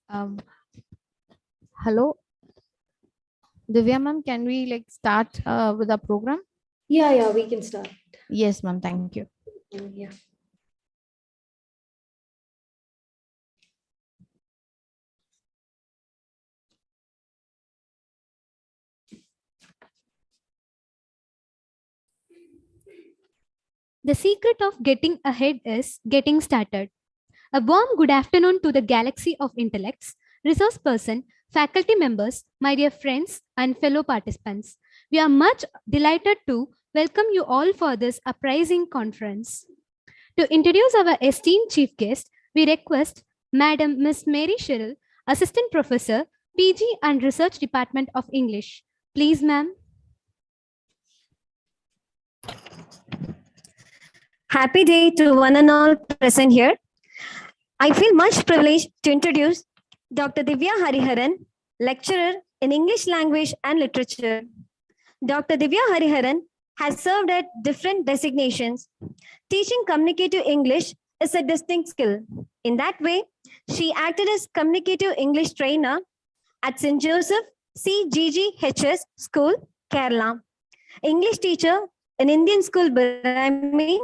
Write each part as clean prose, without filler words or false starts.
Um, Hello, Divya ma'am, can we start with the program? Yeah, we can start. Yes, ma'am, thank you. Yeah. The secret of getting ahead is getting started. A warm good afternoon to the galaxy of intellects, resource person, faculty members, my dear friends, and fellow participants. We are much delighted to welcome you all for this uprising conference. To introduce our esteemed chief guest, we request Madam Miss Mary Sherrill, Assistant Professor, PG and Research Department of English. Please, ma'am. Happy day to one and all present here. I feel much privileged to introduce Dr. Divya Hariharan, lecturer in English language and literature. Dr. Divya Hariharan has served at different designations. Teaching communicative English is a distinct skill. In that way, she acted as communicative English trainer at St. Joseph CGGHS School, Kerala. English teacher in Indian School, Birmingham,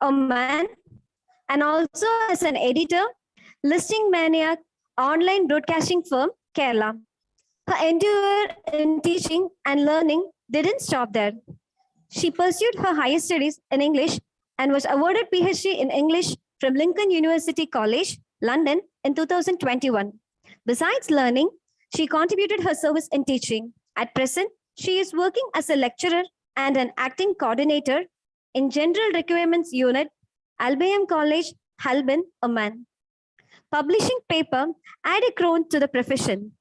Oman, and also as an editor, Listing Maniac online broadcasting firm, Kerala. Her endeavor in teaching and learning didn't stop there. She pursued her higher studies in English and was awarded PhD in English from Lincoln University College, London in 2021. Besides learning, she contributed her service in teaching. At present, she is working as a lecturer and an acting coordinator in General Requirements Unit, Al-Bayam College, Halban, Oman. Publishing paper add a crown to the profession.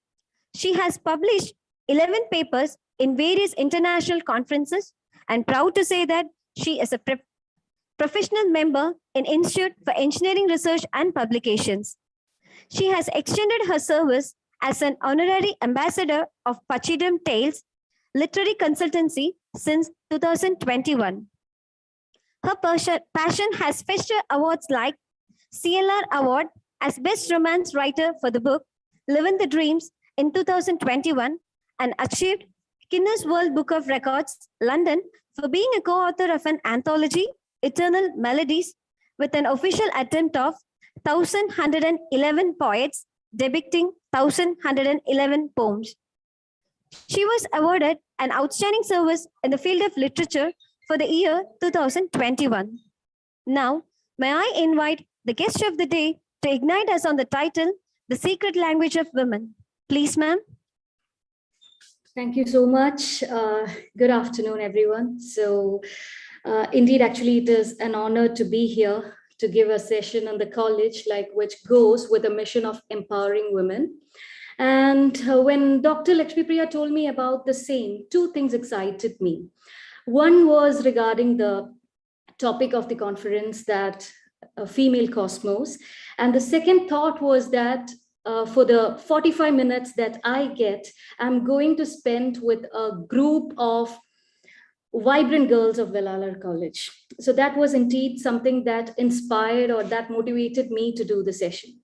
She has published 11 papers in various international conferences and proud to say that she is a professional member in Institute for Engineering Research and Publications. She has extended her service as an honorary ambassador of Pachyderm Tales Literary Consultancy since 2021. Her passion has fetched her awards like CLR Award as Best Romance Writer for the book Living the Dreams in 2021 and achieved Guinness World Book of Records, London, for being a co-author of an anthology, Eternal Melodies, with an official attempt of 1,111 poets depicting 1,111 poems. She was awarded an outstanding service in the field of literature for the year 2021. Now, may I invite the guest of the day to ignite us on the title, The Secret Language of Women. Please, ma'am. Thank you so much. Good afternoon, everyone. So indeed, actually, it is an honor to be here to give a session on the college, which goes with a mission of empowering women. And when Dr. Lakshmi Priya told me about the same, two things excited me. One was regarding the topic of the conference, that female cosmos. And the second thought was that for the 45 minutes that I get, I'm going to spend with a group of vibrant girls of Vellalar College. So that was indeed something that inspired or that motivated me to do the session.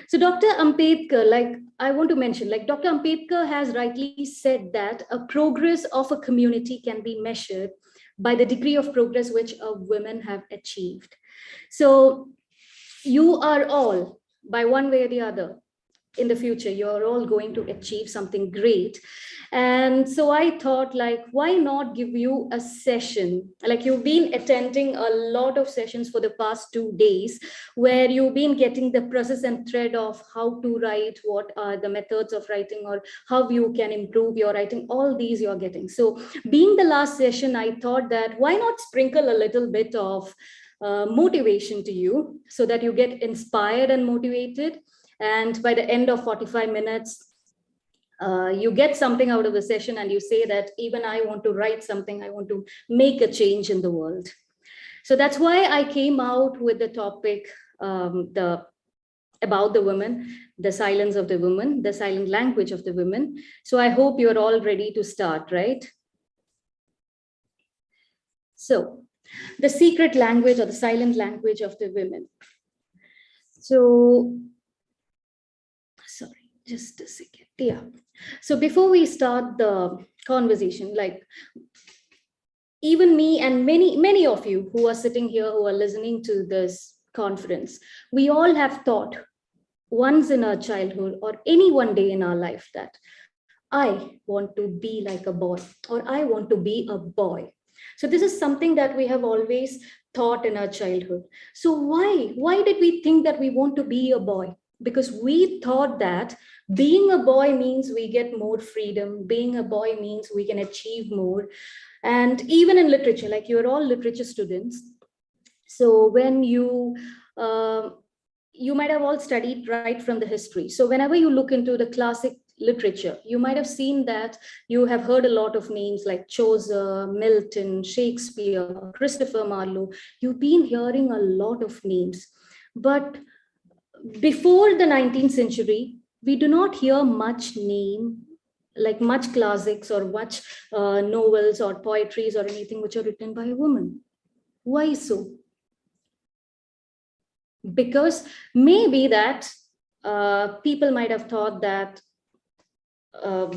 So Dr. Ambedkar, I want to mention, Dr. Ambedkar has rightly said that a progress of a community can be measured by the degree of progress which women have achieved. So you are all, by one way or the other, in the future, you're all going to achieve something great. And so I thought, why not give you a session? You've been attending a lot of sessions for the past 2 days, where you've been getting the process and thread of how to write, what are the methods of writing, or how you can improve your writing. All these you're getting. So being the last session, I thought that why not sprinkle a little bit of motivation to you so that you get inspired and motivated. And by the end of 45 minutes, you get something out of the session and you say that even I want to write something, I want to make a change in the world. So that's why I came out with the topic about the women, the silence of the women, the silent language of the women. So I hope you're all ready to start, right? So the secret language or the silent language of the women. So sorry. just a second. Yeah. So before we start the conversation, like even me and many of you who are sitting here, who are listening to this conference, we all have thought once in our childhood or any one day in our life that I want to be like a boy, or I want to be a boy. So this is something that we have always thought in our childhood. So why did we think that we want to be a boy? Because we thought that being a boy means we get more freedom, being a boy means we can achieve more. And even in literature, like you're all literature students, so when you might have all studied right from the history. So whenever you look into the classic literature, you might have seen that you have heard a lot of names like Chaucer, Milton, Shakespeare, Christopher Marlowe. You've been hearing a lot of names. But before the 19th century, we do not hear much name, like much classics or much novels or poetries or anything which are written by a woman. Why so? Because maybe that people might have thought that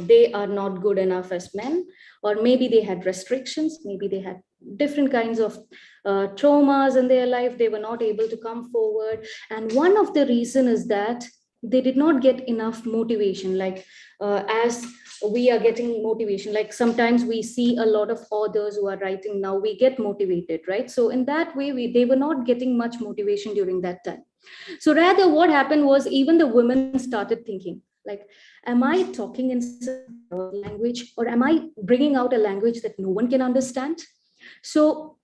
they are not good enough as men, or maybe they had restrictions, maybe they had different kinds of traumas in their life, they were not able to come forward. And one of the reason is that they did not get enough motivation, like as we are getting motivation, like sometimes we see a lot of authors who are writing now, we get motivated, right? So in that way, they were not getting much motivation during that time. So rather what happened was even the women started thinking like, am I talking in some language, or am I bringing out a language that no one can understand? So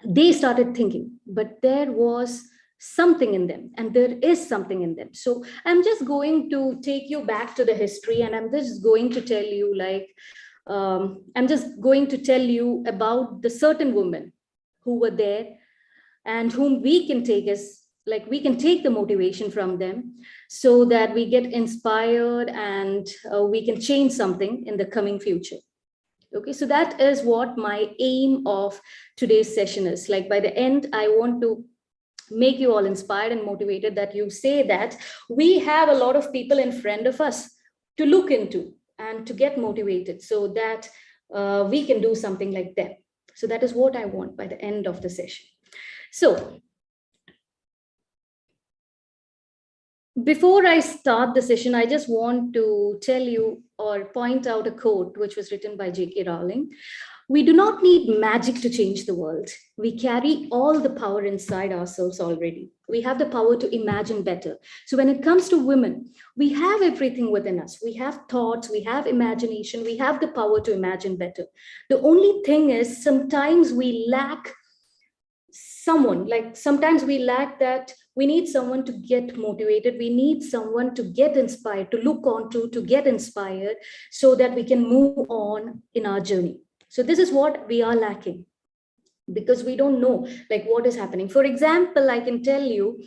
they started thinking, but there was something in them, and there is something in them. So I'm just going to take you back to the history, and I'm just going to tell you like, I'm just going to tell you about the certain women who were there and whom we can take as, like, we can take the motivation from them so that we get inspired and we can change something in the coming future. Okay, so that is what my aim of today's session is. Like by the end, I want to make you all inspired and motivated, that you say that we have a lot of people in front of us to look into and to get motivated so that we can do something like them. So that is what I want by the end of the session. So before I start the session, I just want to tell you or point out a quote which was written by J.K. Rowling. We do not need magic to change the world. We carry all the power inside ourselves already. We have the power to imagine better. So when it comes to women, we have everything within us. We have thoughts, we have imagination, we have the power to imagine better. The only thing is sometimes we lack someone, like sometimes we lack that. We need someone to get motivated, we need someone to get inspired, to look on to get inspired so that we can move on in our journey. So this is what we are lacking, because we don't know like what is happening. For example, I can tell you,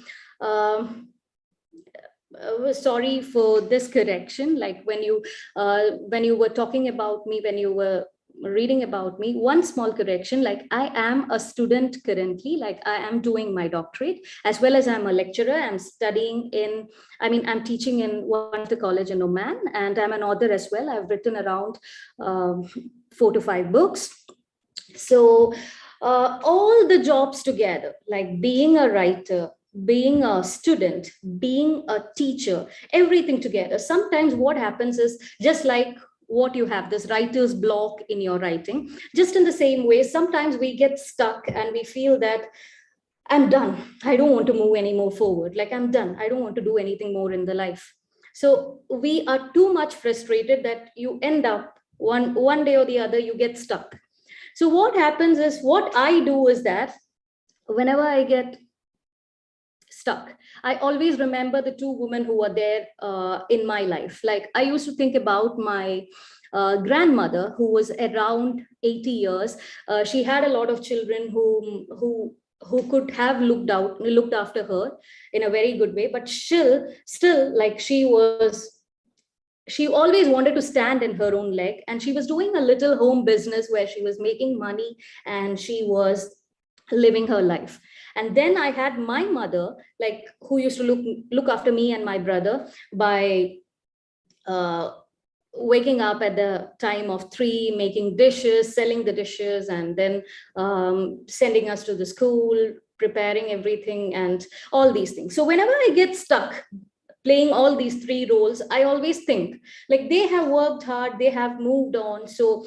sorry for this correction, like when you were talking about me, when you were reading about me, one small correction, like I am a student currently, like I am doing my doctorate as well as I'm a lecturer. I'm studying in, I'm teaching in one of the college in Oman, and I'm an author as well. I've written around 4 to 5 books. So all the jobs together, like being a writer, being a student, being a teacher, everything together, sometimes what happens is just like what you have, this writer's block in your writing, just in the same way, sometimes we get stuck and we feel that I'm done, I don't want to move any more forward, like I'm done, I don't want to do anything more in the life. So we are too much frustrated that you end up one day or the other you get stuck. So what happens is, what I do is that whenever I get stuck, I always remember the 2 women who were there in my life. Like I used to think about my grandmother, who was around 80 years. She had a lot of children who could have looked after her in a very good way, but still like she always wanted to stand in her own leg, and she was doing a little home business where she was making money and she was living her life. And then I had my mother, like who used to look after me and my brother by waking up at the time of 3, making dishes, selling the dishes, and then sending us to the school, preparing everything, and all these things. So whenever I get stuck playing all these 3 roles, I always think like they have worked hard, they have moved on. So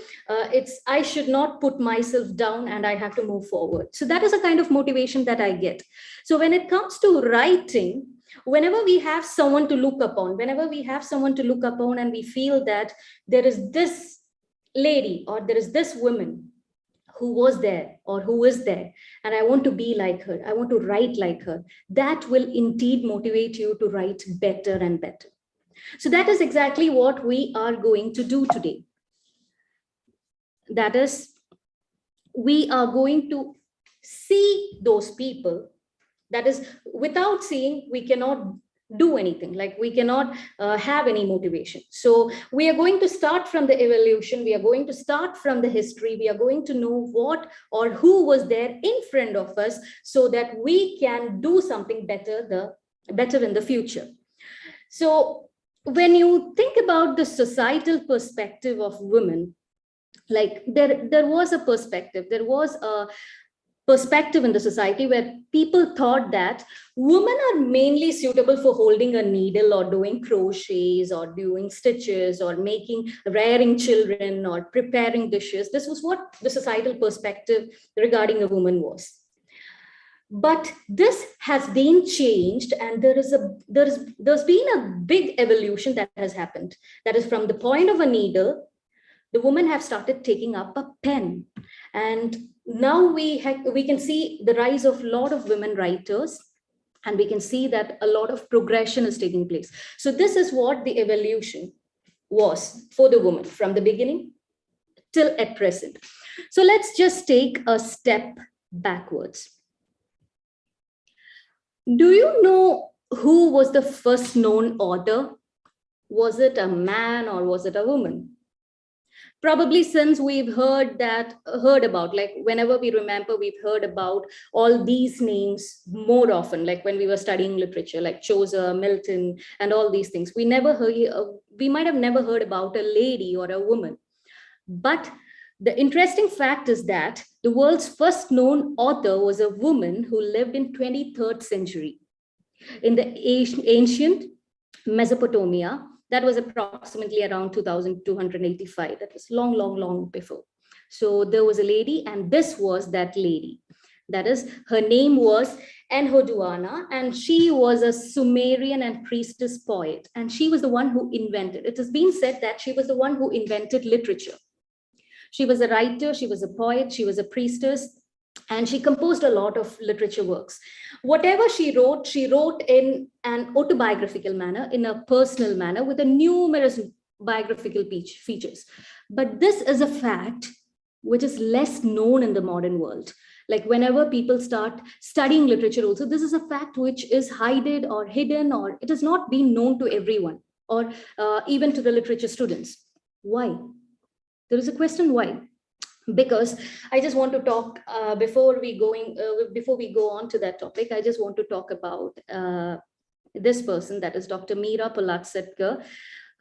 I should not put myself down, and I have to move forward. So that is a kind of motivation that I get. So when it comes to writing, whenever we have someone to look upon, and we feel that there is this lady or there is this woman who was there or who is there, and I want to be like her, I want to write like her, that will indeed motivate you to write better and better. So that is exactly what we are going to do today. That is, we are going to see those people. That is, without seeing, we cannot do anything, like we cannot have any motivation. So we are going to start from the evolution, we are going to start from the history, we are going to know what or who was there in front of us, so that we can do something better in the future. So when you think about the societal perspective of women, like there was a perspective in the society where people thought that women are mainly suitable for holding a needle or doing crochets or doing stitches or rearing children or preparing dishes. This was what the societal perspective regarding a woman was. But this has been changed, and there's been a big evolution that has happened. That is, from the point of a needle, the women have started taking up a pen, and now we can see the rise of a lot of women writers, and we can see that a lot of progression is taking place. So this is what the evolution was for the woman from the beginning till at present. So let's just take a step backwards. Do you know who was the first known author? Was it a man or was it a woman? Probably, since we've heard about, like whenever we remember, we've heard about all these names more often, like when we were studying literature, like Chaucer, Milton, and all these things. We might have never heard about a lady or a woman. But the interesting fact is that the world's first known author was a woman who lived in 23rd century in the ancient Mesopotamia. That was approximately around 2285. That was long before. So there was a lady, and this was that lady. That is, her name was Enheduanna, and she was a Sumerian and priestess poet. And she was the one who invented, it has been said that she was the one who invented literature. She was a writer, she was a poet, she was a priestess, and she composed a lot of literature works. Whatever she wrote in an autobiographical manner, in a personal manner, with a numerous biographical features. But this is a fact which is less known in the modern world. Like whenever people start studying literature also, this is a fact which is hidden, or it has not been known to everyone, or even to the literature students. Why? There is a question why. Because I just want to talk before we go on to that topic, I just want to talk about this person, that is Dr. Meera Palatsetkar,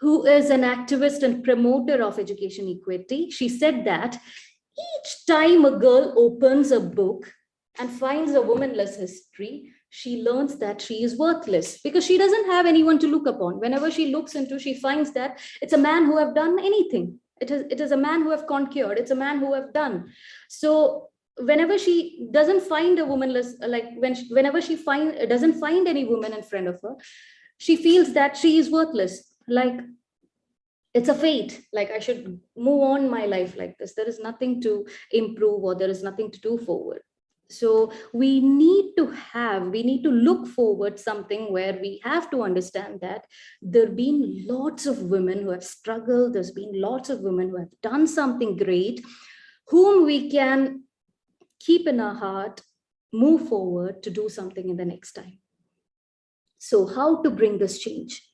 who is an activist and promoter of education equity. She said that each time a girl opens a book and finds a womanless history, she learns that she is worthless, because she doesn't have anyone to look upon. Whenever she looks into, she finds that it's a man who have done anything. It is a man who have conquered. It's a man who have done. So whenever she doesn't find a womanless, like whenever she doesn't find any woman in front of her, she feels that she is worthless. Like it's a fate. Like I should move on my life like this. There is nothing to improve, or there is nothing to do forward. So we need to look forward something where we have to understand that there have been lots of women who have struggled. There's been lots of women who have done something great, whom we can keep in our heart, move forward to do something in the next time. So how to bring this change?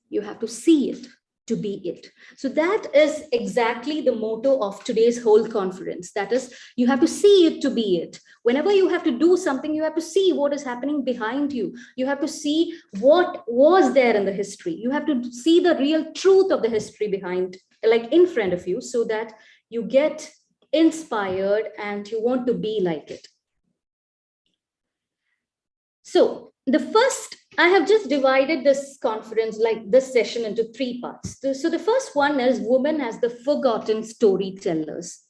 You have to see it. to be it. So that is exactly the motto of today's whole conference. That is, you have to see it to be it. Whenever you have to do something, you have to see what is happening behind you. You have to see what was there in the history. You have to see the real truth of the history behind, like in front of you, so that you get inspired and you want to be like it. So the first, I have just divided this conference, like this session, into 3 parts. So the first one is women as the forgotten storytellers.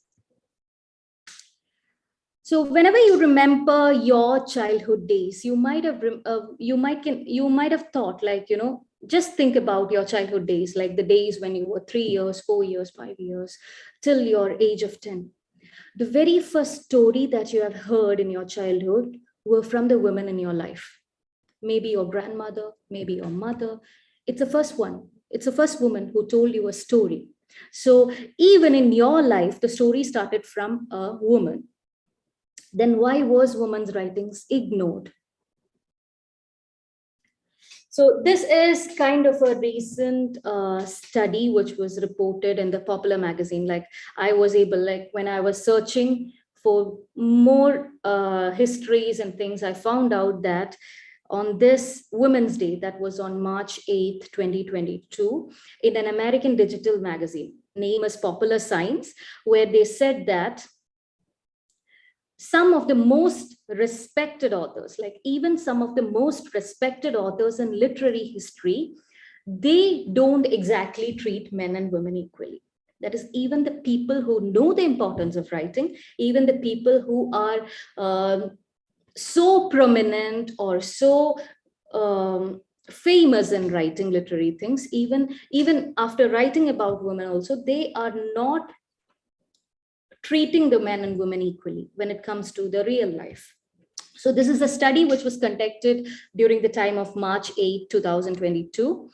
So whenever you remember your childhood days, you might have thought, like, just think about your childhood days, like the days when you were 3 years, 4 years, 5 years, till your age of 10. The very first story that you have heard in your childhood were from the women in your life. Maybe your grandmother, maybe your mother. It's the first one. It's the first woman who told you a story. So even in your life, the story started from a woman. Then why was women's writings ignored? So this is kind of a recent study which was reported in the Popular magazine. Like I was able, like when I was searching for more histories and things, I found out that on this Women's Day, that was on March 8th, 2022, in an American digital magazine, name is Popular Science, where they said that some of the most respected authors, like even some of the most respected authors in literary history, they don't exactly treat men and women equally. That is, even the people who know the importance of writing, even the people who are so prominent or so famous in writing literary things, even after writing about women also, they are not treating the men and women equally when it comes to the real life. So this is a study which was conducted during the time of March 8, 2022.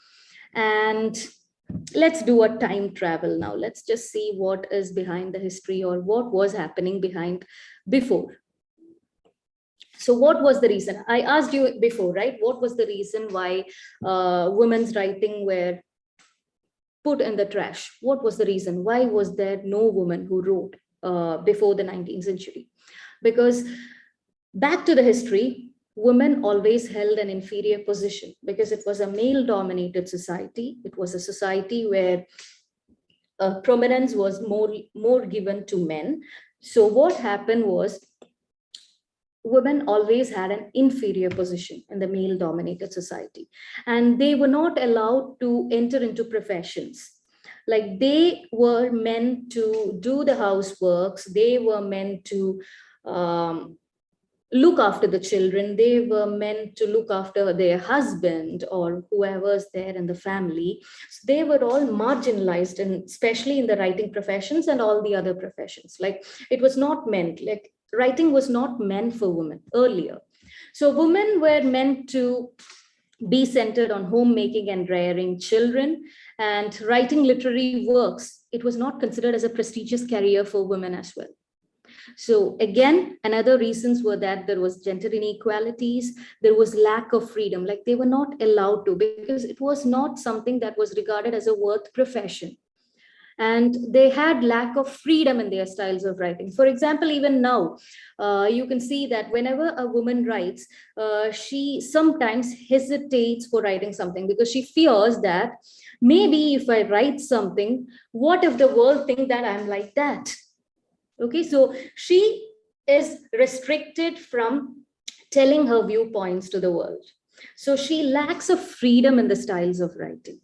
And let's do a time travel now. Let's just see what is behind the history, or what was happening behind before. So what was the reason? I asked you before, right? What was the reason why women's writing were put in the trash? What was the reason? Why was there no woman who wrote before the 19th century? Because back to the history, women always held an inferior position because it was a male-dominated society. It was a society where prominence was more given to men. So what happened was, women always had an inferior position in the male-dominated society, and they were not allowed to enter into professions. Like they were meant to do the houseworks, they were meant to look after the children, they were meant to look after their husband or whoever's there in the family. So they were all marginalized, and especially in the writing professions and all the other professions. Like it was not meant, like writing was not meant for women earlier. So women were meant to be centered on homemaking and rearing children, and writing literary works. It was not considered as a prestigious career for women as well. So again, another reasons were that there was gender inequalities, there was lack of freedom, like they were not allowed to, because it was not something that was regarded as a worth profession. And they had lack of freedom in their styles of writing. For example, even now, you can see that whenever a woman writes, she sometimes hesitates for writing something because she fears that maybe if I write something, what if the world think that I'm like that? Okay, so she is restricted from telling her viewpoints to the world. So she lacks of freedom in the styles of writing.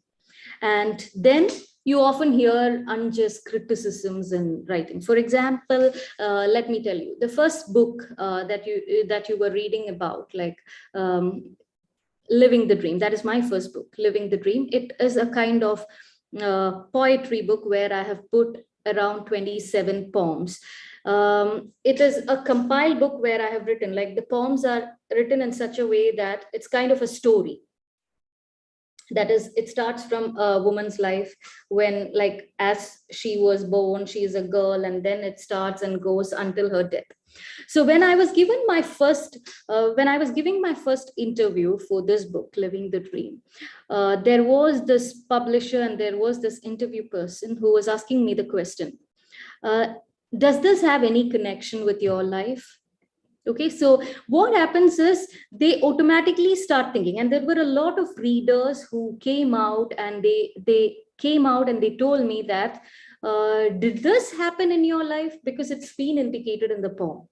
And then you often hear unjust criticisms in writing. For example, let me tell you, the first book that you were reading about, like Living the Dream, that is my first book, Living the Dream. It is a kind of poetry book where I have put around 27 poems. It is a compiled book where I have written, like the poems are written in such a way that it's kind of a story. That is, it starts from a woman's life, when, like, as she was born, she is a girl, and then it starts and goes until her death. So when I was given my first when I was giving my first interview for this book, Living the Dream, there was this publisher and there was this interview person who was asking me the question, uh, does this have any connection with your life? Okay, so what happens is they automatically start thinking, and there were a lot of readers who came out, and they came out and they told me that, did this happen in your life? Because it's been indicated in the poem.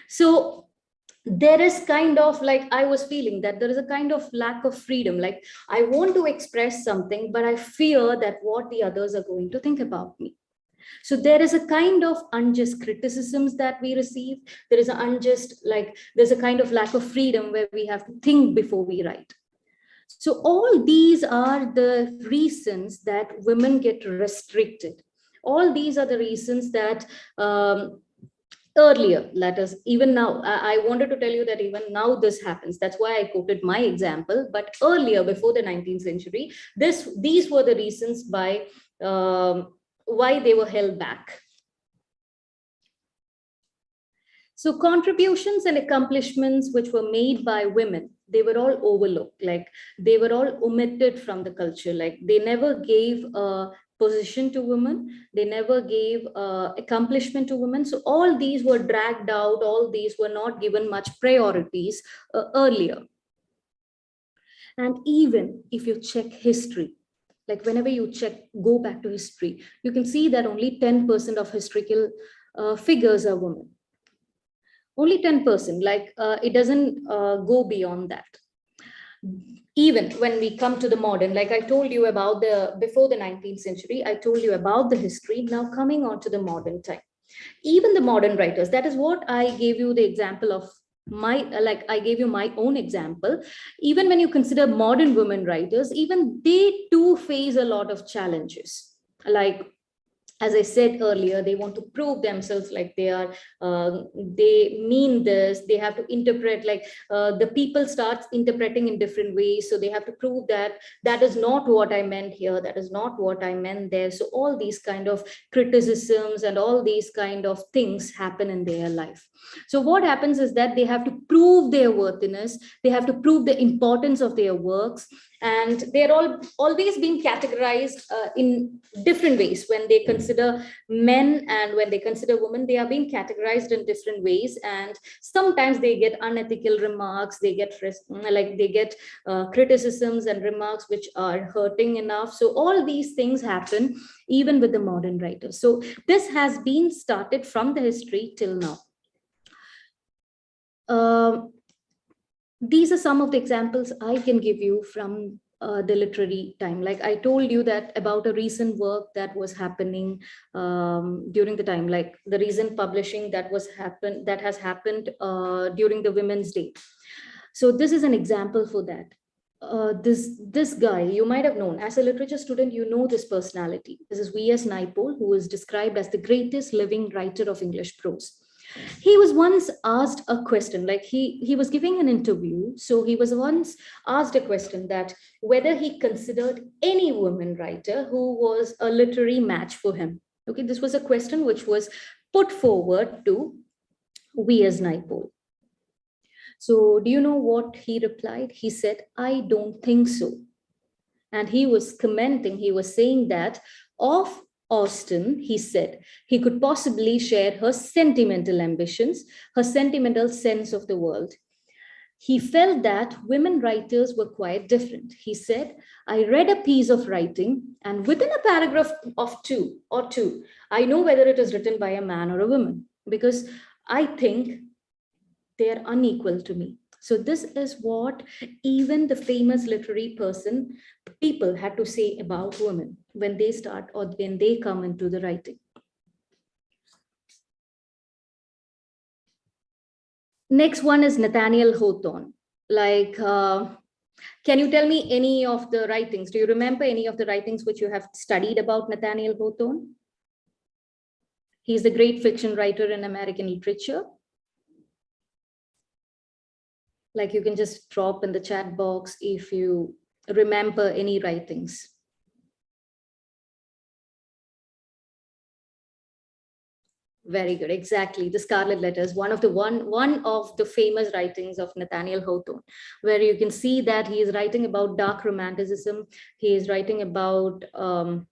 So there is kind of, like, I was feeling that there is a kind of lack of freedom. Like, I want to express something, but I fear that what the others are going to think about me. So there is a kind of unjust criticisms that we receive. There is an unjust, like, there's a kind of lack of freedom where we have to think before we write. So all these are the reasons that women get restricted. All these are the reasons that, earlier, let us, even now, I wanted to tell you that even now this happens. That's why I quoted my example. But earlier, before the 19th century, these were the reasons why they were held back. So contributions and accomplishments which were made by women, they were all overlooked. Like, they were all omitted from the culture. Like, they never gave a position to women. They never gave accomplishment to women. So all these were dragged out. All these were not given much priorities earlier. And even if you check history, like whenever you go back to history, you can see that only 10% of historical figures are women. Only 10%. Like, it doesn't go beyond that. Even when we come to the modern, like I told you about before the 19th century, I told you about the history. Now coming on to the modern time, even the modern writers, that is what I gave you the example of I gave you my own example. Even when you consider modern women writers, even they too face a lot of challenges. Like, as I said earlier, they want to prove themselves, like they mean this. They have to interpret, like, the people starts interpreting in different ways. So they have to prove that that is not what I meant here. That is not what I meant there. So all these kind of criticisms and all these kind of things happen in their life. So what happens is that they have to prove their worthiness. They have to prove the importance of their works. And they're always being categorized in different ways. When they consider men and when they consider women, they are being categorized in different ways. And sometimes they get unethical remarks. They get criticisms and remarks which are hurting enough. So all these things happen even with the modern writers. So this has been started from the history till now. These are some of the examples I can give you from the literary time. Like I told you that about a recent work that was happening during the time, like the recent publishing that has happened during the Women's Day. So this is an example for that. This guy you might have known as a literature student. You know this personality. This is V.S. Naipaul, who is described as the greatest living writer of English prose. He was once asked a question, like he was giving an interview. So he was once asked a question that whether he considered any woman writer who was a literary match for him. Okay, this was a question which was put forward to V.S. Naipaul. So do you know what he replied? He said, I don't think so. And he was commenting, he was saying that of Austen, he said, he could possibly share her sentimental ambitions, her sentimental sense of the world. He felt that women writers were quite different. He said, I read a piece of writing, and within a paragraph of two, I know whether it is written by a man or a woman, because I think they are unequal to me. So this is what even the famous literary people had to say about women when they start or when they come into the writing. Next one is Nathaniel Hawthorne. Like, can you tell me any of the writings? Do you remember any of the writings which you have studied about Nathaniel Hawthorne? He's the great fiction writer in American literature. Like, you can just drop in the chat box if you remember any writings? Very good, exactly. The Scarlet Letters, one of the famous writings of Nathaniel Hawthorne, where you can see that he is writing about dark romanticism. He is writing about how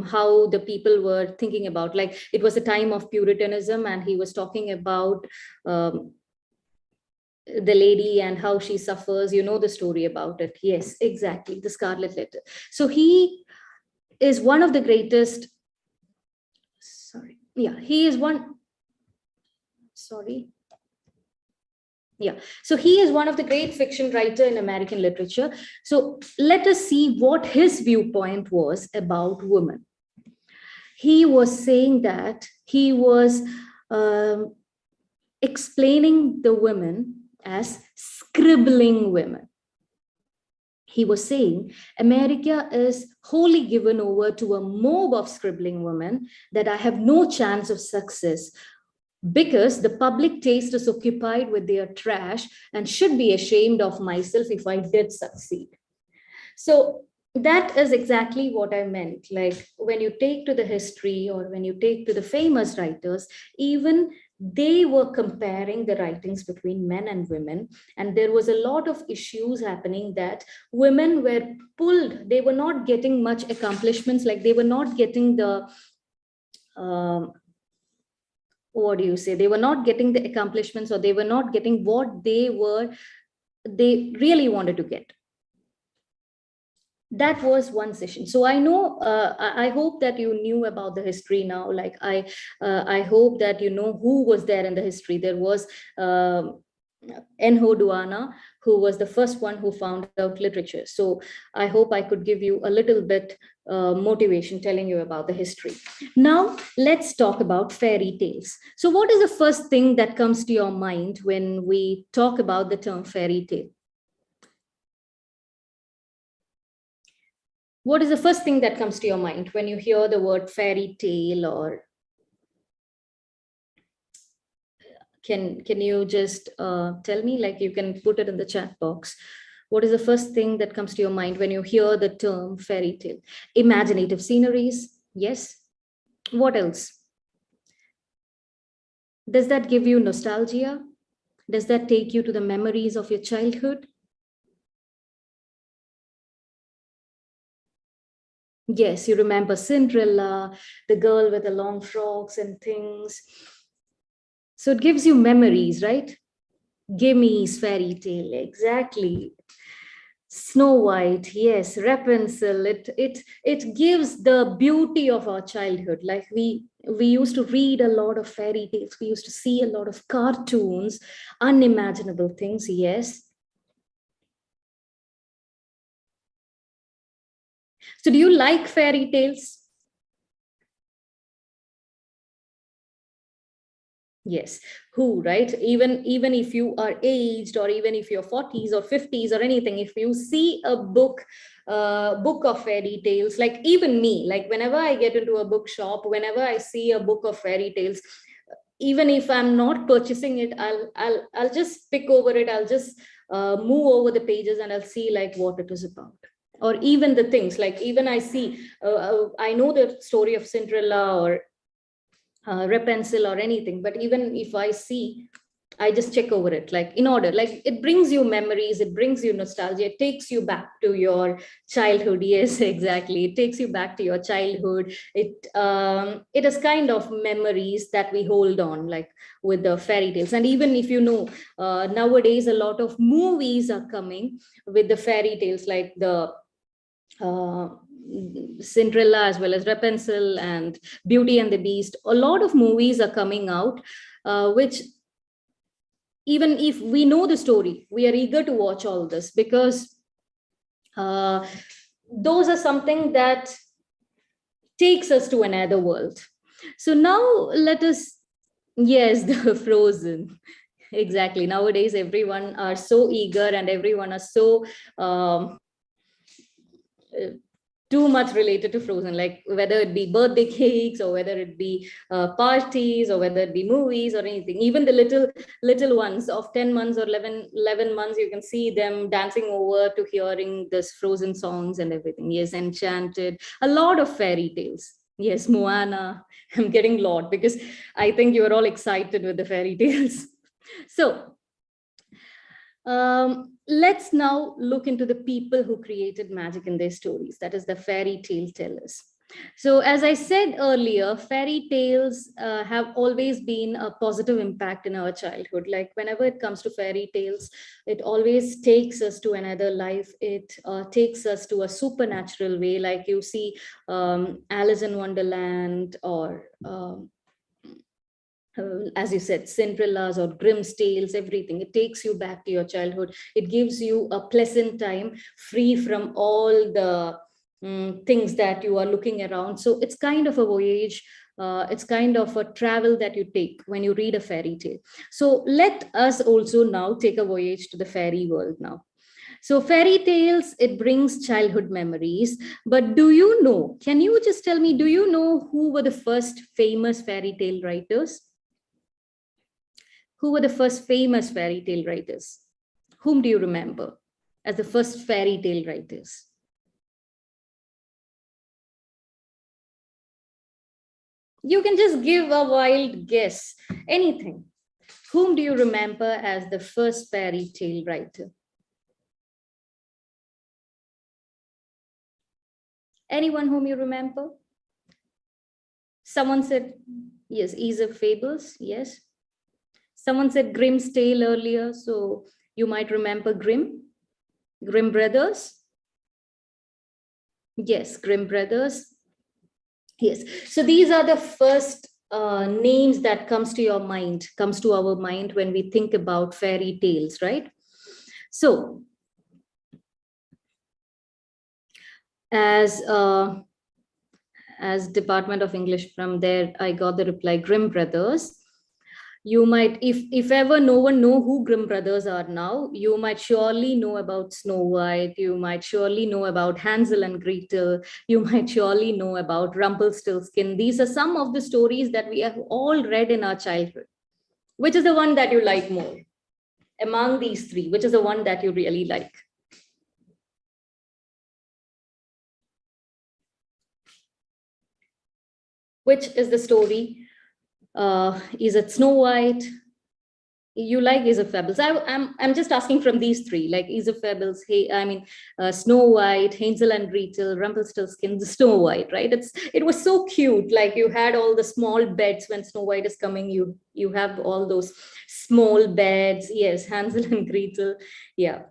how the people were thinking about, like, it was a time of Puritanism, and he was talking about the lady and how she suffers. You know the story about it. Yes, exactly, the Scarlet Letter. So he is one of the greatest, sorry, yeah, he is one, sorry, yeah, so he is one of the great fiction writer in American literature. So let us see what his viewpoint was about women. He was saying that he was explaining the women as scribbling women. He was saying America is wholly given over to a mob of scribbling women, that I have no chance of success because the public taste is occupied with their trash, and should be ashamed of myself if I did succeed. So that is exactly what I meant. Like, when you take to the history, or when you take to the famous writers, even they were comparing the writings between men and women. And there was a lot of issues happening, that women were pulled, they were not getting much accomplishments, like they were not getting the, what do you say, they were not getting the accomplishments, or they were not getting what they really wanted to get. That was one session. So I know, I hope that you knew about the history now. Like, I hope that you know who was there in the history. There was Enho Duana, who was the first one who found out literature. So I hope I could give you a little bit motivation telling you about the history. Now let's talk about fairy tales. So what is the first thing that comes to your mind when we talk about the term fairy tale? What is the first thing that comes to your mind when you hear the word fairy tale? Or can you just tell me, like, you can put it in the chat box. What is the first thing that comes to your mind when you hear the term fairy tale? Imaginative sceneries, yes. What else? Does that give you nostalgia? Does that take you to the memories of your childhood? Yes, you remember Cinderella, the girl with the long frocks and things. So it gives you memories, right? Gimmy's fairy tale, exactly. Snow White, yes. Rapunzel, it gives the beauty of our childhood. Like, we used to read a lot of fairy tales. We used to see a lot of cartoons, unimaginable things, yes. So do you like fairy tales? Yes. Who, right? Even if you are aged, or even if you're 40s or 50s or anything, if you see a book of fairy tales, like even me, like whenever I get into a bookshop, whenever I see a book of fairy tales, even if I'm not purchasing it, I'll just pick over it. I'll just move over the pages, and I'll see like what it is about. Or even the things, like even I see, I know the story of Cinderella or Rapunzel or anything, but even if I see, I just check over it, like in order, like it brings you memories, it brings you nostalgia, it takes you back to your childhood. Yes, exactly, it takes you back to your childhood. It is kind of memories that we hold on, like with the fairy tales. And even if you know, nowadays a lot of movies are coming with the fairy tales, like the Cinderella as well as Rapunzel and Beauty and the Beast. A lot of movies are coming out, which even if we know the story, we are eager to watch all this, because those are something that takes us to another world. So now let us, yes, the Frozen. Exactly. Nowadays, everyone are so eager, and everyone are so too much related to Frozen, like whether it be birthday cakes or whether it be parties or whether it be movies or anything. Even the little ones of 10 months or 11 months, you can see them dancing over to hearing this Frozen songs and everything. Yes, Enchanted, a lot of fairy tales. Yes, Moana. I'm getting lot because I think you're all excited with the fairy tales. So let's now look into the people who created magic in their stories. That is the fairy tale tellers. So as I said earlier, fairy tales have always been a positive impact in our childhood. Like whenever it comes to fairy tales, it always takes us to another life. It takes us to a supernatural way. Like you see Alice in Wonderland, or as you said, Cinderella's or Grimm's tales, everything. It takes you back to your childhood. It gives you a pleasant time, free from all the things that you are looking around. So it's kind of a voyage. It's kind of a travel that you take when you read a fairy tale. So let us also now take a voyage to the fairy world now. So fairy tales, it brings childhood memories. But do you know, can you just tell me, do you know who were the first famous fairy tale writers? Who were the first famous fairy tale writers? Whom do you remember as the first fairy tale writers? You can just give a wild guess, anything. Whom do you remember as the first fairy tale writer? Anyone whom you remember? Someone said, yes, Aesop Fables, yes. Someone said Grimm's tale earlier, so you might remember Grimm brothers. Yes, Grimm brothers. Yes, so these are the first names that comes to your mind, comes to our mind when we think about fairy tales, right? So as Department of English, from there I got the reply Grimm brothers. You might, if ever no one know who Grimm brothers are now, you might surely know about Snow White, you might surely know about Hansel and Gretel, you might surely know about Rumpelstiltskin. These are some of the stories that we have all read in our childhood. Which is the one that you like more? Among these three, which is the one that you really like? Which is the story? Is it Snow White? You like Aesop Fables? I'm just asking from these three, like Aesop Fables. Hey, I mean, Snow White, Hansel and Gretel, Rumpelstiltskin, the Snow White, right? It was so cute. Like you had all the small beds when Snow White is coming. You have all those small beds. Yes, Hansel and Gretel. Yeah,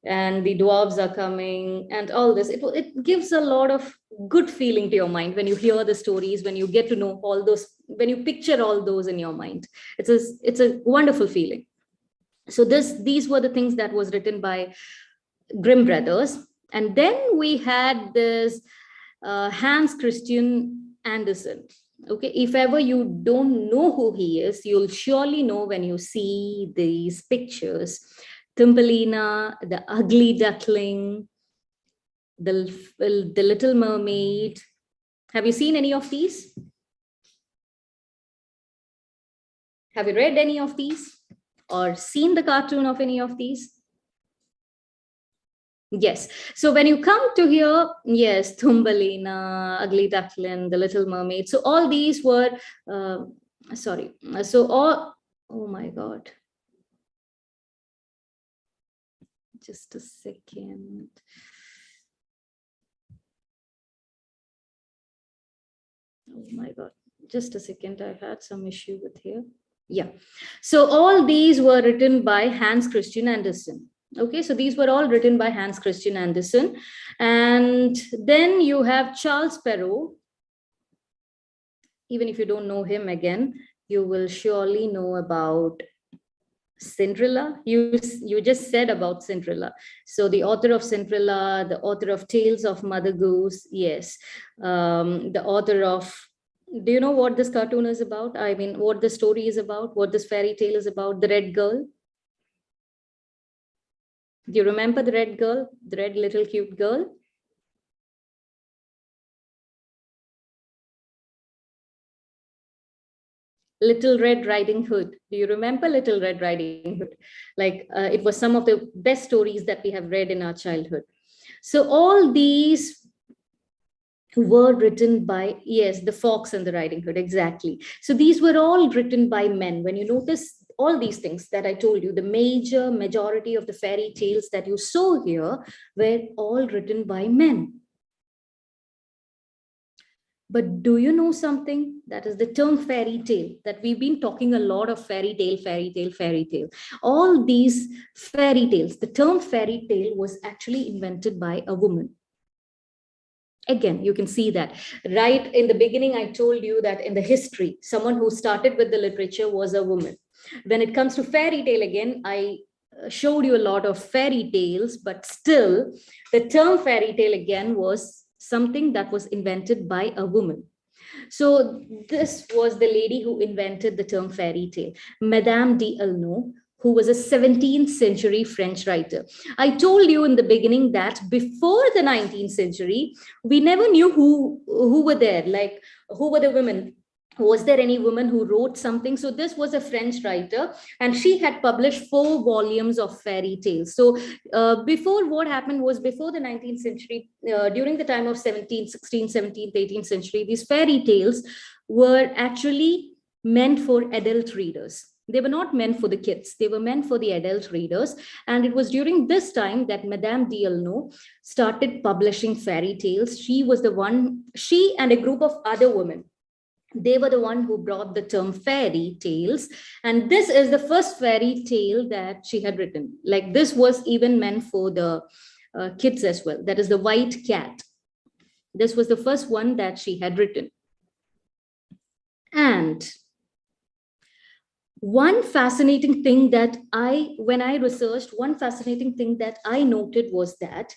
and the dwarves are coming, and all this. It gives a lot of good feeling to your mind when you hear the stories, when you get to know all those, when you picture all those in your mind. It's a wonderful feeling. So these were the things that was written by Grimm brothers. And then we had this Hans Christian Andersen. Okay, if ever you don't know who he is, you'll surely know when you see these pictures. Thumbelina, the ugly duckling, the Little Mermaid. Have you seen any of these? Have you read any of these or seen the cartoon of any of these? Yes. So when you come to here, yes, Thumbelina, Ugly Duckling, the Little Mermaid. So all these were, sorry. So all, oh my God. Just a second. Oh my God. Just a second. I had some issue with here. Yeah. So all these were written by Hans Christian Andersen. Okay, so these were all written by Hans Christian Andersen. And then you have Charles Perrault. Even if you don't know him again, you will surely know about Cinderella. You just said about Cinderella. So the author of Cinderella, the author of Tales of Mother Goose, yes. The author of, do you know what this cartoon is about? I mean, what the story is about, what this fairy tale is about, the Red Girl? Do you remember the Red Girl, the red little cute girl? Little Red Riding Hood. Do you remember Little Red Riding Hood? Like it was some of the best stories that we have read in our childhood. So all these were written by, yes, the Fox and the Riding Hood, exactly. So these were all written by men. When you notice all these things that I told you, the majority of the fairy tales that you saw here were all written by men. But do you know something? That is the term fairy tale, that we've been talking a lot of fairy tale, fairy tale, fairy tale. All these fairy tales, the term fairy tale was actually invented by a woman. Again, you can see that right in the beginning. I told you that in the history, someone who started with the literature was a woman. When it comes to fairy tale, again, I showed you a lot of fairy tales, but still the term fairy tale again was something that was invented by a woman. So this was the lady who invented the term fairy tale, Madame d'Aulnoy, who was a 17th century French writer. I told you in the beginning that before the 19th century, we never knew who were there, like who were the women. Was there any woman who wrote something? So this was a French writer, and she had published 4 volumes of fairy tales. So before, what happened was, before the 19th century, during the time of 17th, 16th, 17th, 18th century, these fairy tales were actually meant for adult readers. They were not meant for the kids. They were meant for the adult readers. And it was during this time that Madame d'Aulnoy started publishing fairy tales. She was the one, she and a group of other women, they were the one who brought the term fairy tales. And this is the first fairy tale that she had written. Like, this was even meant for the kids as well. That is the White Cat. This was the first one that she had written. And one fascinating thing that when I researched, one fascinating thing that I noted was that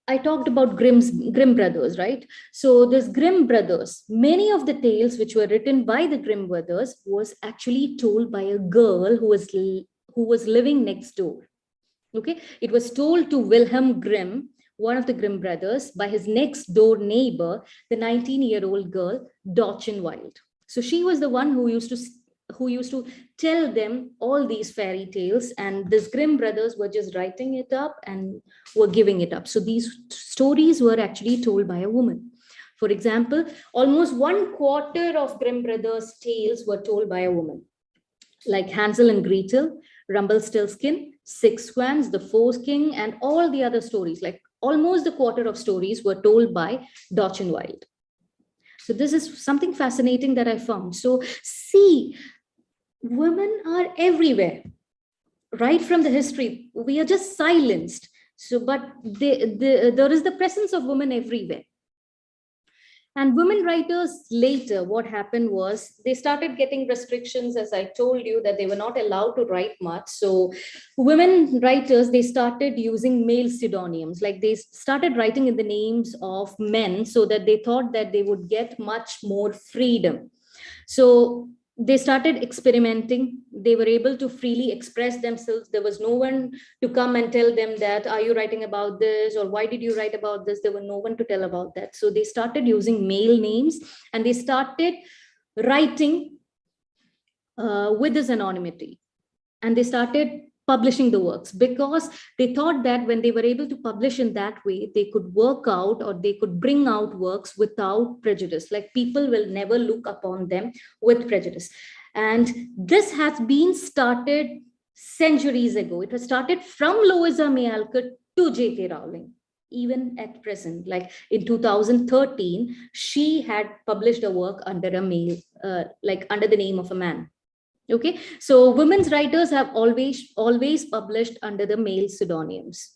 I talked about Grimm brothers, right? So this Grimm brothers, many of the tales which were written by the Grimm brothers was actually told by a girl who was living next door. Okay, it was told to Wilhelm Grimm, one of the Grimm brothers, by his next door neighbor, the 19-year-old girl, Dorchen Wild. So she was the one who used to tell them all these fairy tales, and these Grimm brothers were just writing it up and were giving it up. So these stories were actually told by a woman. For example, almost 1/4 of Grimm brothers' tales were told by a woman, like Hansel and Gretel, Rumpelstiltskin, Six Swans, The Four King, and all the other stories. Like, almost a quarter of stories were told by Dorchen Wild. So this is something fascinating that I found. So see, women are everywhere. Right from the history, we are just silenced. So, but there is the presence of women everywhere. And women writers later, what happened was they started getting restrictions, as I told you, that they were not allowed to write much. So women writers, they started using male pseudonyms, like they started writing in the names of men, so that they thought that they would get much more freedom. So they started experimenting. They were able to freely express themselves. There was no one to come and tell them that, are you writing about this? Or why did you write about this? There were no one to tell about that. So they started using male names, and they started writing with this anonymity. And they started publishing the works, because they thought that when they were able to publish in that way, they could work out, or they could bring out works without prejudice. Like, people will never look upon them with prejudice. And this has been started centuries ago. It was started from Louisa May Alcott to J.K. Rowling. Even at present, like in 2013, she had published a work under a male, like under the name of a man. Okay, so women's writers have always published under the male pseudonyms.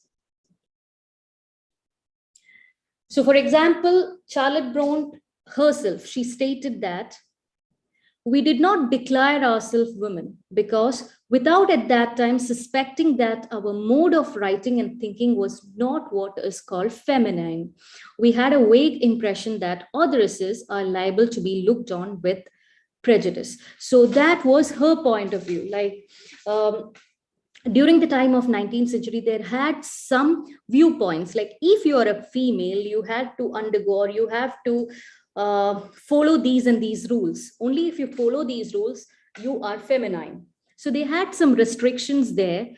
So, for example, Charlotte Bronte herself, she stated that we did not declare ourselves women because, without at that time suspecting that our mode of writing and thinking was not what is called feminine, we had a vague impression that authoresses are liable to be looked on with prejudice. So that was her point of view. Like, during the time of 19th century, there had some viewpoints, like if you are a female, you had to undergo, or you have to follow these and these rules. Only if you follow these rules, you are feminine. So they had some restrictions there,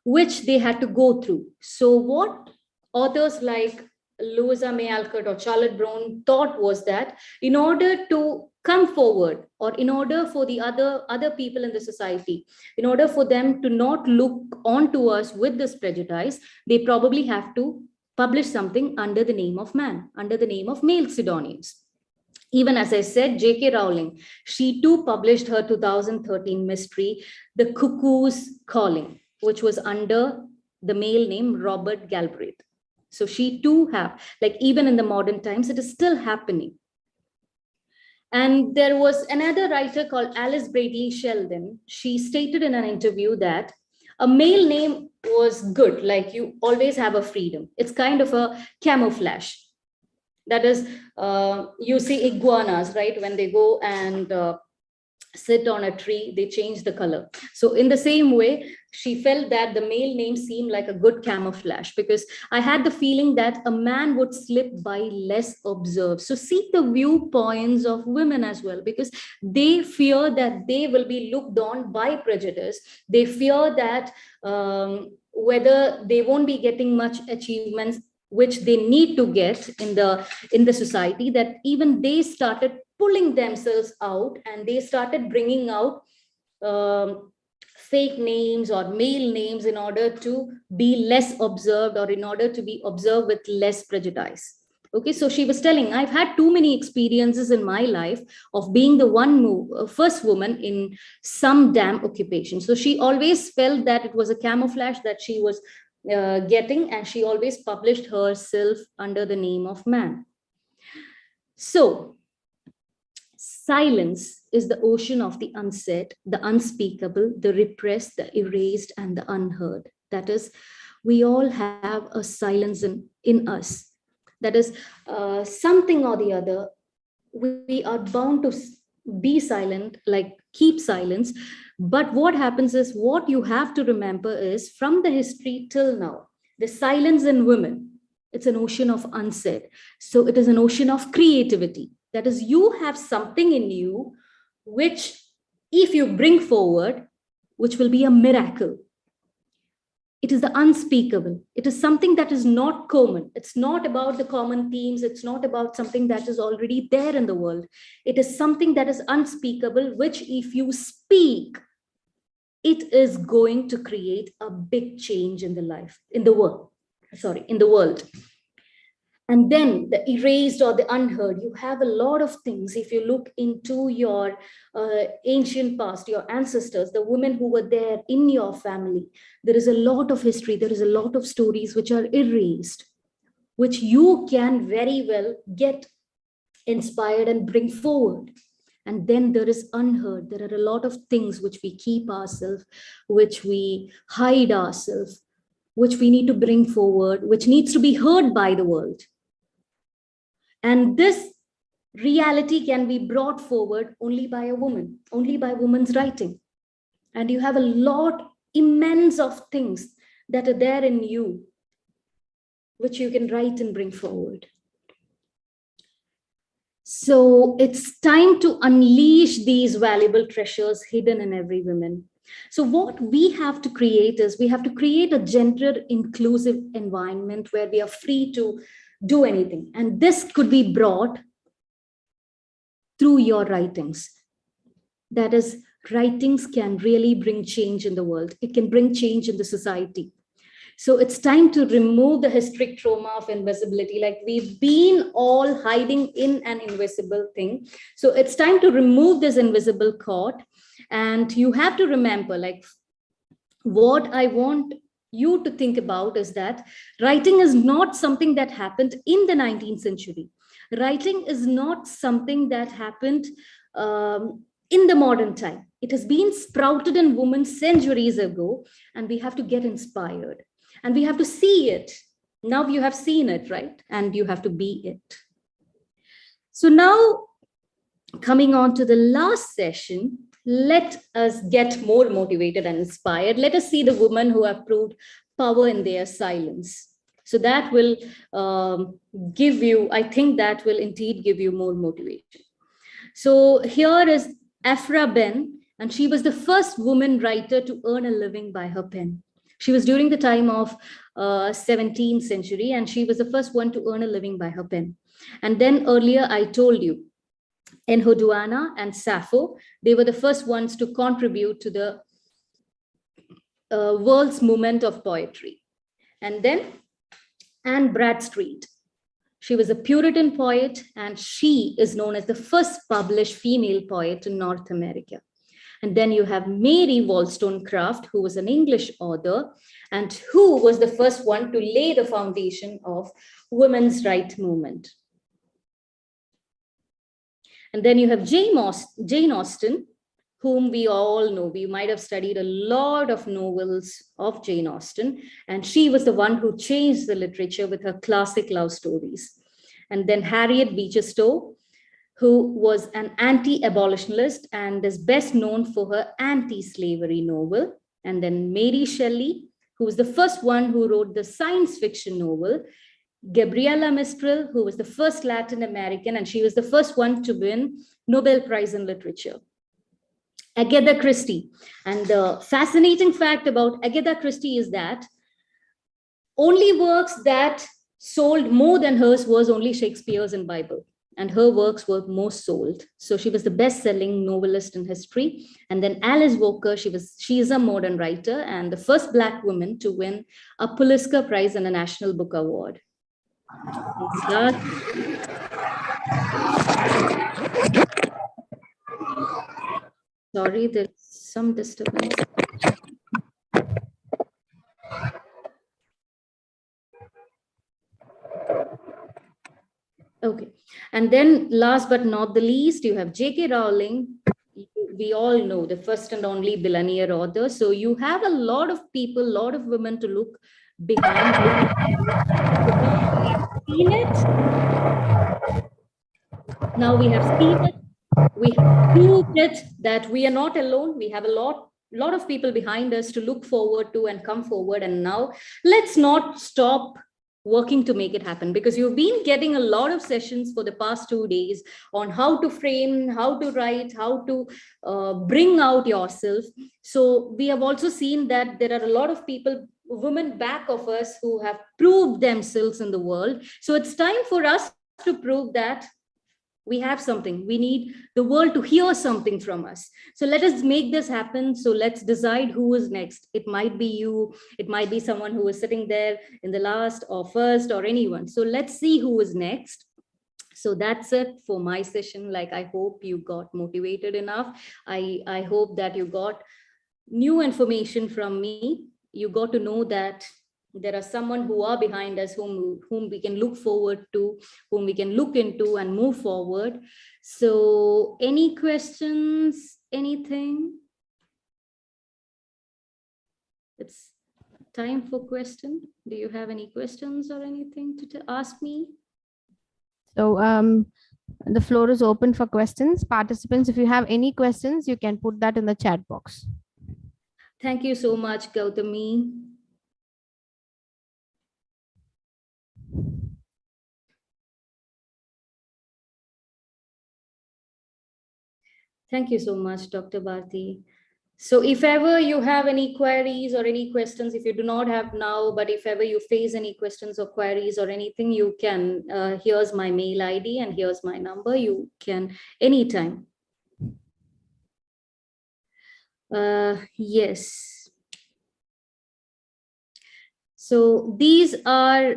which they had to go through. So what authors like Louisa May Alcott or Charlotte Brown thought was that in order to come forward, or in order for the other people in the society, in order for them to not look onto us with this prejudice, they probably have to publish something under the name of man, under the name of male pseudonyms. Even as I said, J.K. Rowling, she too published her 2013 mystery, The Cuckoo's Calling, which was under the male name Robert Galbraith. So she too have, like, even in the modern times, it is still happening. And there was another writer called Alice Bradley Sheldon. She stated in an interview that a male name was good, like you always have a freedom. It's kind of a camouflage. That is, you see iguanas, right? When they go and sit on a tree, they change the color. So in the same way, she felt that the male name seemed like a good camouflage, because I had the feeling that a man would slip by less observed. So seek the viewpoints of women as well, because they fear that they will be looked on by prejudice. They fear that whether they won't be getting much achievements which they need to get in the society, that even they started pulling themselves out, and they started bringing out fake names or male names in order to be less observed, or in order to be observed with less prejudice. Okay, so she was telling, I've had too many experiences in my life of being the first woman in some damn occupation. So she always felt that it was a camouflage that she was getting, and she always published herself under the name of man. So silence is the ocean of the unsaid, the unspeakable, the repressed, the erased, and the unheard. That is, we all have a silence in us. That is, something or the other, we are bound to be silent, like keep silence. But what happens is, what you have to remember is, from the history till now, the silence in women, it's an ocean of unsaid. So it is an ocean of creativity. That is, you have something in you, which if you bring forward, which will be a miracle. It is the unspeakable. It is something that is not common. It's not about the common themes. It's not about something that is already there in the world. It is something that is unspeakable, which if you speak, it is going to create a big change in the world. And then the erased or the unheard, you have a lot of things. If you look into your ancient past, your ancestors, the women who were there in your family, there is a lot of history, there is a lot of stories which are erased, which you can very well get inspired and bring forward. And then there is unheard. There are a lot of things which we keep ourselves, which we hide ourselves, which we need to bring forward, which needs to be heard by the world. And this reality can be brought forward only by a woman, only by woman's writing. And you have a lot, immense of things that are there in you, which you can write and bring forward. So it's time to unleash these valuable treasures hidden in every woman. So what we have to create is, we have to create a gender inclusive environment where we are free to do anything. And this could be brought through your writings. That is, writings can really bring change in the world. It can bring change in the society. So it's time to remove the historic trauma of invisibility. Like, we've been all hiding in an invisible thing. So it's time to remove this invisible cord. And you have to remember, like, what I want you to think about is that writing is not something that happened in the 19th century. Writing is not something that happened in the modern time. It has been sprouted in women centuries ago, and we have to get inspired, and we have to see it. Now you have seen it, right? And you have to be it. So now, coming on to the last session, let us get more motivated and inspired. Let us see the women who have proved power in their silence. So that will give you, I think that will indeed give you more motivation. So here is Afra Ben, and she was the first woman writer to earn a living by her pen. She was during the time of 17th century, and she was the first one to earn a living by her pen. And then earlier I told you, Enhoduana and Sappho, they were the first ones to contribute to the world's movement of poetry. And then Anne Bradstreet. She was a Puritan poet, and she is known as the first published female poet in North America. And then you have Mary Wollstonecraft, who was an English author and who was the first one to lay the foundation of women's rights movement. And then you have Jane Austen, whom we all know. We might have studied a lot of novels of Jane Austen, and she was the one who changed the literature with her classic love stories. And then Harriet Beecher Stowe, who was an anti-abolitionist and is best known for her anti-slavery novel. And then Mary Shelley, who was the first one who wrote the science fiction novel. Gabriela Mistral, who was the first Latin American, and she was the first one to win Nobel Prize in Literature. Agatha Christie. And the fascinating fact about Agatha Christie is that only works that sold more than hers was only Shakespeare's and Bible. And her works were most sold. So she was the best-selling novelist in history. And then Alice Walker, she is a modern writer and the first Black woman to win a Pulitzer Prize and a National Book Award. Sorry, there's some disturbance. Okay. And then last but not the least, you have J.K. Rowling. We all know the first and only billionaire author. So you have a lot of people, a lot of women to look behind. Seen it. Now we have seen it. We have proved it that we are not alone. We have a lot of people behind us to look forward to and come forward. And now let's not stop working to make it happen, because you've been getting a lot of sessions for the past 2 days on how to frame, how to write, how to bring out yourself. So we have also seen that there are a lot of people, women back of us, who have proved themselves in the world. So it's time for us to prove that we have something. We need the world to hear something from us. So let us make this happen. So let's decide who is next. It might be you. It might be someone who is sitting there in the last or first, or anyone. So let's see who is next. So that's it for my session. Like, I hope you got motivated enough. I hope that you got new information from me. You got to know that there are someone who are behind us, whom we can look forward to, whom we can look into and move forward. So any questions, anything? It's time for question. Do you have any questions or anything to ask me? So the floor is open for questions. Participants, if you have any questions, you can put that in the chat box. Thank you so much, Gautami. Thank you so much, Dr. Bharti. So if ever you have any queries or any questions, if you do not have now, but if ever you face any questions or queries or anything, you can, here's my mail ID and here's my number. You can anytime. Yes. So these are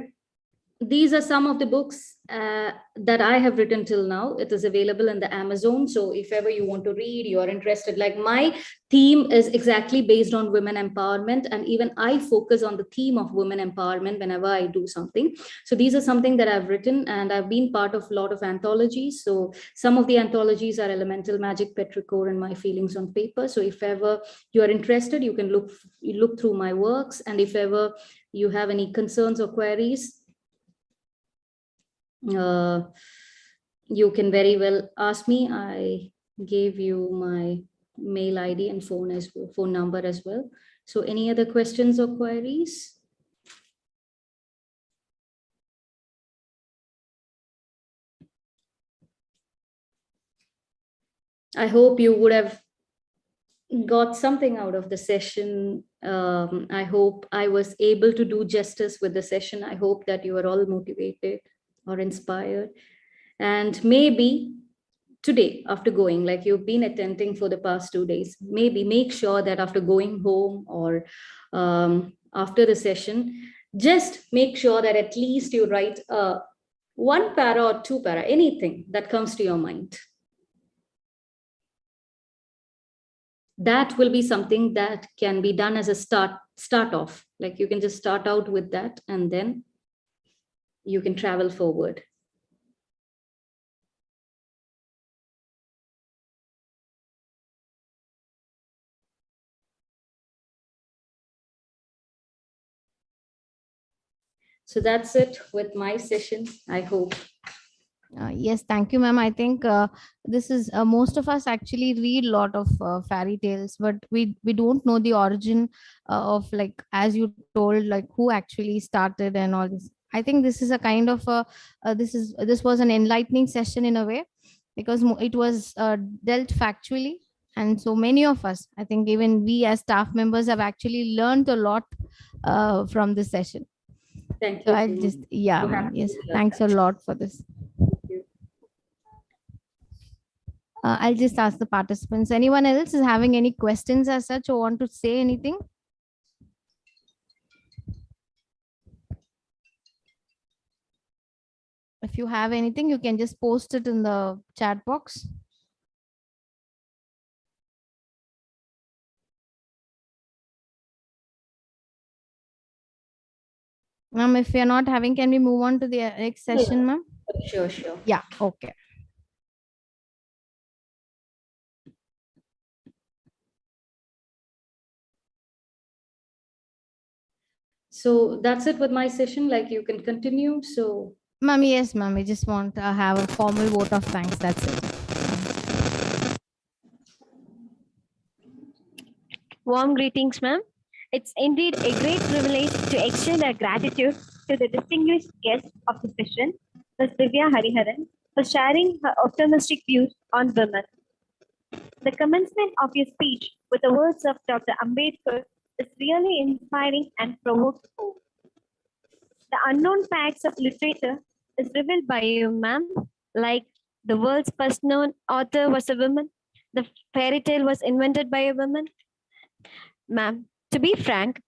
some of the books that I have written till now. It is available in the Amazon. So if ever you want to read, you are interested, like my theme is exactly based on women empowerment. And even I focus on the theme of women empowerment whenever I do something. So these are something that I've written, and I've been part of a lot of anthologies. So some of the anthologies are Elemental Magic, Petrichor, and My Feelings on Paper. So if ever you are interested, you can look through my works. And if ever you have any concerns or queries, you can very well ask me. I gave you my mail ID and phone number as well. So any other questions or queries? I hope you would have got something out of the session. I hope I was able to do justice with the session. I hope that you are all motivated or inspired. And maybe today, after going, like you've been attending for the past 2 days, maybe make sure that after going home or after the session, just make sure that at least you write one para or two para, anything that comes to your mind. That will be something that can be done as a start off. Like you can just start out with that and then you can travel forward. So that's it with my session, I hope. Yes, thank you, ma'am. I think this is most of us actually read a lot of fairy tales, but we don't know the origin of, like, as you told, like who actually started and all this. I think this is a kind of a this was an enlightening session in a way, because it was dealt factually, and so many of us, I think even we as staff members, have actually learned a lot from this session. Thank So you. I just, yeah, ma'am, yes, thanks a lot for this. I'll just ask the participants. Anyone else is having any questions as such or want to say anything? If you have anything, you can just post it in the chat box. Ma'am, if you're not having, can we move on to the next session, ma'am? Sure, sure. Yeah, okay. So that's it with my session. Like you can continue. So, Ma'am, yes, ma'am. We just want to have a formal vote of thanks. That's it. Warm greetings, ma'am. It's indeed a great privilege to extend our gratitude to the distinguished guest of the session, Ms. Divya Hariharan, for sharing her optimistic views on women. The commencement of your speech with the words of Dr. Ambedkar is really inspiring and provokes hope. The unknown facts of literature is revealed by you, ma'am, like the world's first known author was a woman, the fairy tale was invented by a woman. Ma'am, to be frank,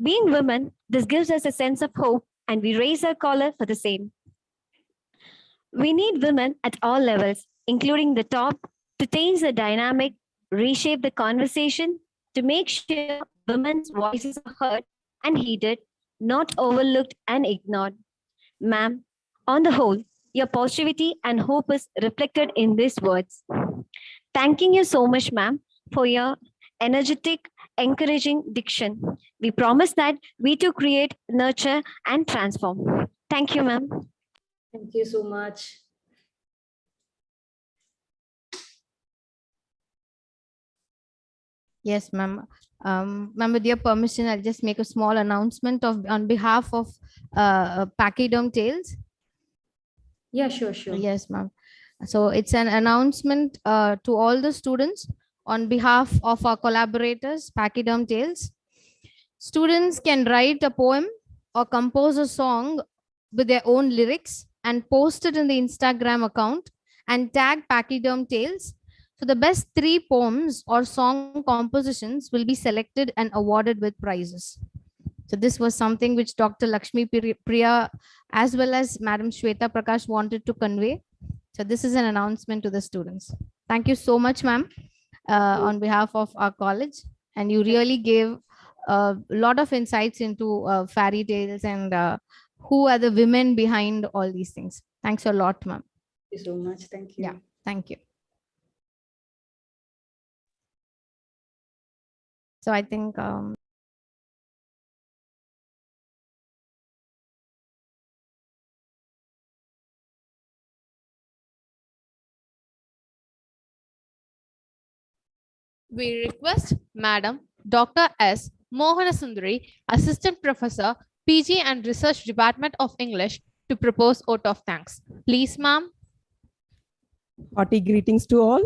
being women, this gives us a sense of hope and we raise our collar for the same. We need women at all levels, including the top, to change the dynamic, reshape the conversation, to make sure women's voices are heard and heeded, not overlooked and ignored. Ma'am, on the whole, your positivity and hope is reflected in these words. Thanking you so much, ma'am, for your energetic, encouraging diction. We promise that we too create, nurture, and transform. Thank you, ma'am. thank you so much. Yes, ma'am. Ma'am, with your permission, I'll just make a small announcement on behalf of Pachyderm Tales. Yeah, sure, sure. Yes, ma'am. So it's an announcement to all the students on behalf of our collaborators, Pachyderm Tales. Students can write a poem or compose a song with their own lyrics and post it in the Instagram account and tag Pachyderm Tales. So the best 3 poems or song compositions will be selected and awarded with prizes. So this was something which Dr. Lakshmi Priya as well as Madam Shweta Prakash wanted to convey. So this is an announcement to the students. Thank you so much, ma'am, on behalf of our college. And you really gave a lot of insights into fairy tales and who are the women behind all these things. Thanks a lot, ma'am. Thank you so much. Thank you. Yeah, thank you. So I think we request Madam Dr. S. Mohanasundari, Assistant Professor, PG and Research Department of English, to propose vote of thanks. Please, ma'am. Hearty greetings to all.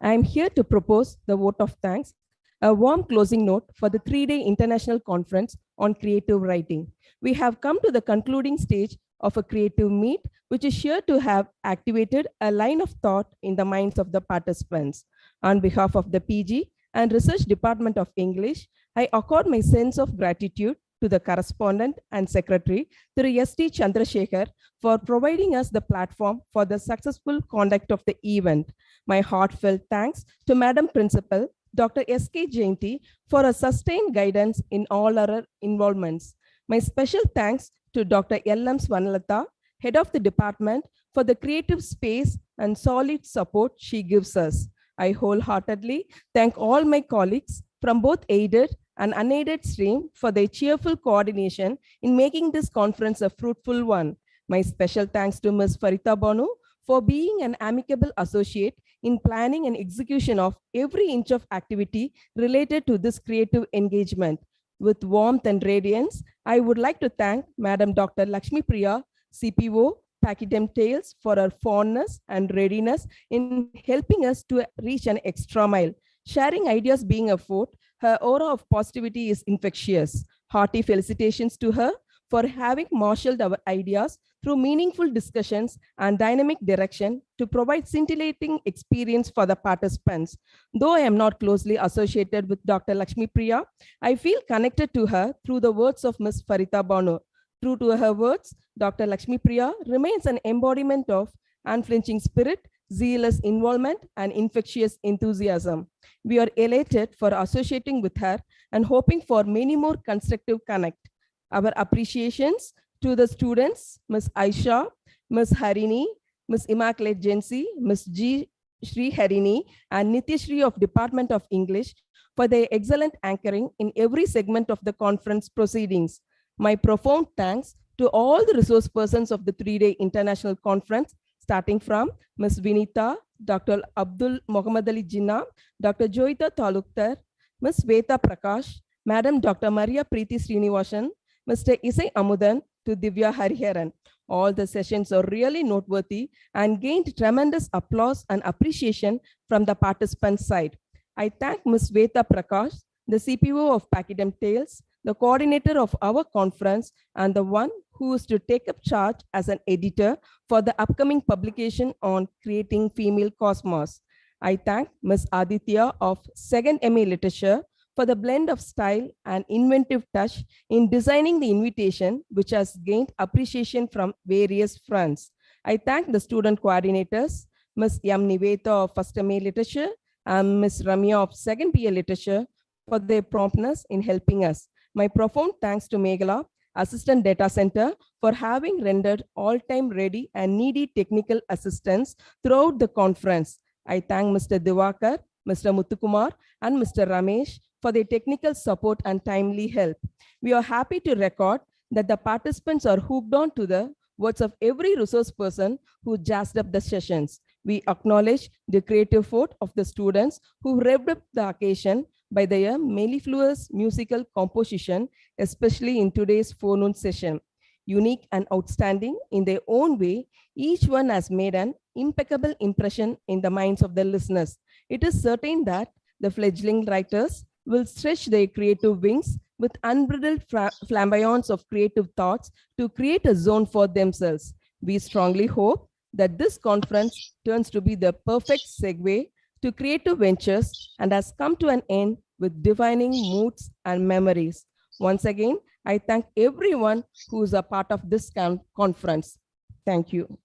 I am here to propose the vote of thanks, a warm closing note for the 3-day international conference on creative writing. We have come to the concluding stage of a creative meet, which is sure to have activated a line of thought in the minds of the participants. On behalf of the PG and Research Department of English, I accord my sense of gratitude to the correspondent and secretary, Thiru S.T. Chandrasekhar, for providing us the platform for the successful conduct of the event. My heartfelt thanks to Madam Principal, Dr. S.K. Jainti, for her sustained guidance in all our involvements. My special thanks to Dr. L.M. Swanalata, Head of the Department, for the creative space and solid support she gives us. I wholeheartedly thank all my colleagues from both aided and unaided stream for their cheerful coordination in making this conference a fruitful one. My special thanks to Ms. Farita Banu for being an amicable associate in planning and execution of every inch of activity related to this creative engagement. With warmth and radiance, I would like to thank Madam Dr. Lakshmi Priya, CPO, Pachyderm Tales, for her fondness and readiness in helping us to reach an extra mile. Sharing ideas being a fort, her aura of positivity is infectious. Hearty felicitations to her for having marshaled our ideas through meaningful discussions and dynamic direction to provide scintillating experience for the participants. Though I am not closely associated with Dr. Lakshmi Priya, I feel connected to her through the words of Ms. Farita Banu. True to her words, Dr. Lakshmi Priya remains an embodiment of unflinching spirit, zealous involvement, and infectious enthusiasm. We are elated for associating with her and hoping for many more constructive connect. Our appreciations to the students, Ms. Aisha, Ms. Harini, Ms. Immaculate Jensi, Ms. G. Sri Harini, and Nityashri of Department of English for their excellent anchoring in every segment of the conference proceedings. My profound thanks to all the resource persons of the 3-day international conference, starting from Ms. Vinita, Dr. Abdul Muhammad Ali Jinnah, Dr. Joyita Talukdar, Ms. Veta Prakash, Madam Dr. Maria Preeti Srinivasan, Mr. Isai Amudan, to Divya Hariharan. All the sessions are really noteworthy and gained tremendous applause and appreciation from the participants' side. I thank Ms. Veta Prakash, the CPO of Pachyderm Tales, the coordinator of our conference, and the one who is to take up charge as an editor for the upcoming publication on creating female cosmos. I thank Ms. Aditya of 2nd MA Literature for the blend of style and inventive touch in designing the invitation, which has gained appreciation from various fronts. I thank the student coordinators, Ms. Yam Niveta of 1st MA Literature and Ms. Ramya of 2nd PA Literature for their promptness in helping us. My profound thanks to Meghala, Assistant Data Center, for having rendered all-time ready and needy technical assistance throughout the conference. I thank Mr. Divakar, Mr. Muthukumar, and Mr. Ramesh for their technical support and timely help. We are happy to record that the participants are hooked on to the words of every resource person who jazzed up the sessions. We acknowledge the creative effort of the students who revved up the occasion by their mellifluous musical composition, especially in today's forenoon session. Unique and outstanding in their own way, each one has made an impeccable impression in the minds of the listeners. It is certain that the fledgling writers will stretch their creative wings with unbridled flamboyance of creative thoughts to create a zone for themselves. We strongly hope that this conference turns to be the perfect segue to creative ventures and has come to an end with defining moods and memories. Once again, I thank everyone who is a part of this conference. Thank you.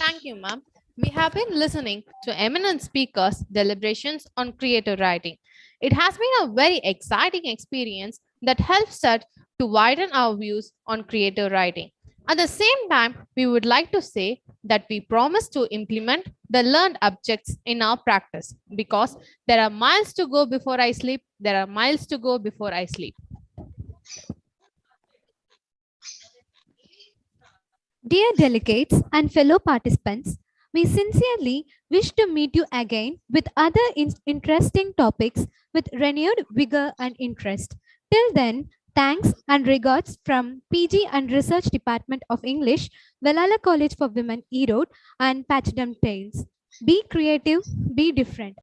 Thank you, ma'am. We have been listening to eminent speakers' deliberations on creative writing. It has been a very exciting experience that helps us to widen our views on creative writing. At the same time, we would like to say that we promise to implement the learned objects in our practice because there are miles to go before I sleep. There are miles to go before I sleep. Dear delegates and fellow participants, we sincerely wish to meet you again with other interesting topics with renewed vigor and interest. Till then, Thanks and regards from PG and Research Department of English, Velala College for Women, Erode, and Pachyderm Tales. Be creative, be different.